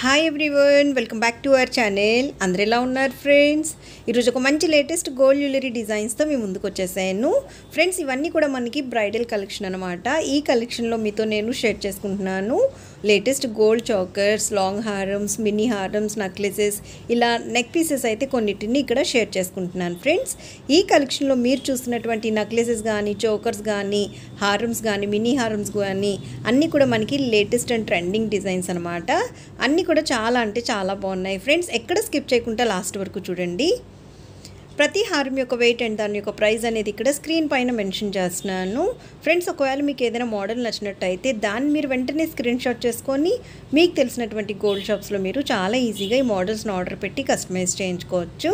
Hi everyone, welcome back to our channel. అందరు ఎలా ఉన్నారు ఫ్రెండ్స్? ఈరోజు ఒక మంచి లేటెస్ట్ గోల్డ్ జ్యువెలరీ డిజైన్స్తో మీ ముందుకు వచ్చేసాను ఫ్రెండ్స్. ఇవన్నీ కూడా మనకి బ్రైడల్ కలెక్షన్ అనమాట. ఈ కలెక్షన్లో మీతో నేను షేర్ చేసుకుంటున్నాను లేటెస్ట్ గోల్డ్ చోకర్స్, లాంగ్ హారమ్స్, మినీ హారమ్స్, నెక్లెసెస్, ఇలా నెక్ పీసెస్ అయితే కొన్నిటిని ఇక్కడ షేర్ చేసుకుంటున్నాను ఫ్రెండ్స్. ఈ కలెక్షన్లో మీరు చూసినటువంటి నెక్లెసెస్ కానీ, చోకర్స్ కానీ, హారమ్స్ కానీ, మినీ హారమ్స్ కానీ అన్నీ కూడా మనకి లేటెస్ట్ అండ్ ట్రెండింగ్ డిజైన్స్ అనమాట. అన్నీ కూడా చాలా అంటే చాలా బాగున్నాయి ఫ్రెండ్స్. ఎక్కడ స్కిప్ చేయకుండా లాస్ట్ వరకు చూడండి. ప్రతి హారం యొక్క వెయిట్ అండ్ దాని యొక్క ప్రైస్ అనేది ఇక్కడ స్క్రీన్ పైన మెన్షన్ చేస్తున్నాను ఫ్రెండ్స్. ఒకవేళ మీకు ఏదైనా మోడల్ నచ్చినట్టయితే దాన్ని మీరు వెంటనే స్క్రీన్ షాట్ చేసుకొని మీకు తెలిసినటువంటి గోల్డ్ షాప్స్లో మీరు చాలా ఈజీగా ఈ మోడల్స్ని ఆర్డర్ పెట్టి కస్టమైజ్ చేయించుకోవచ్చు.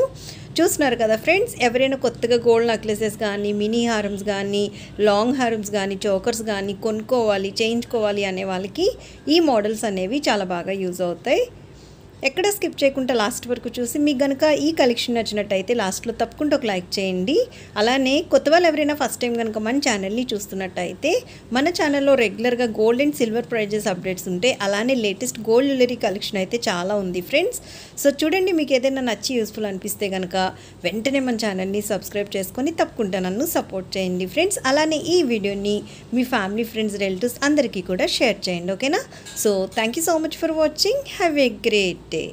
చూస్తున్నారు కదా ఫ్రెండ్స్, ఎవరైనా కొత్తగా గోల్డ్ నెక్లెసెస్ కానీ, మినీ హారమ్స్ కానీ, లాంగ్ హారమ్స్ కానీ, చోకర్స్ కానీ కొనుక్కోవాలి, చేయించుకోవాలి అనే వాళ్ళకి ఈ మోడల్స్ అనేవి చాలా బాగా యూజ్ అవుతాయి. ఎక్కడ స్కిప్ చేయకుండా లాస్ట్ వరకు చూసి మీకు కనుక ఈ కలెక్షన్ నచ్చినట్టయితే లాస్ట్లో తప్పకుండా ఒక లైక్ చేయండి. అలానే కొత్త వాళ్ళు ఎవరైనా ఫస్ట్ టైం కనుక మన ఛానల్ని చూస్తున్నట్టయితే మన ఛానల్లో రెగ్యులర్గా gold and silver prices updates ఉంటాయి. అలానే లేటెస్ట్ గోల్డ్ జ్యువెలరీ కలెక్షన్ అయితే చాలా ఉంది ఫ్రెండ్స్. సో చూడండి, మీకు ఏదైనా నచ్చి యూస్ఫుల్ అనిపిస్తే కనుక వెంటనే మన ఛానల్ని సబ్స్క్రైబ్ చేసుకొని తప్పకుండా నన్ను సపోర్ట్ చేయండి ఫ్రెండ్స్. అలానే ఈ వీడియోని మీ ఫ్యామిలీ, ఫ్రెండ్స్, రిలేటివ్స్ అందరికీ కూడా షేర్ చేయండి, ఓకేనా? So thank you so much for watching. Have a great day.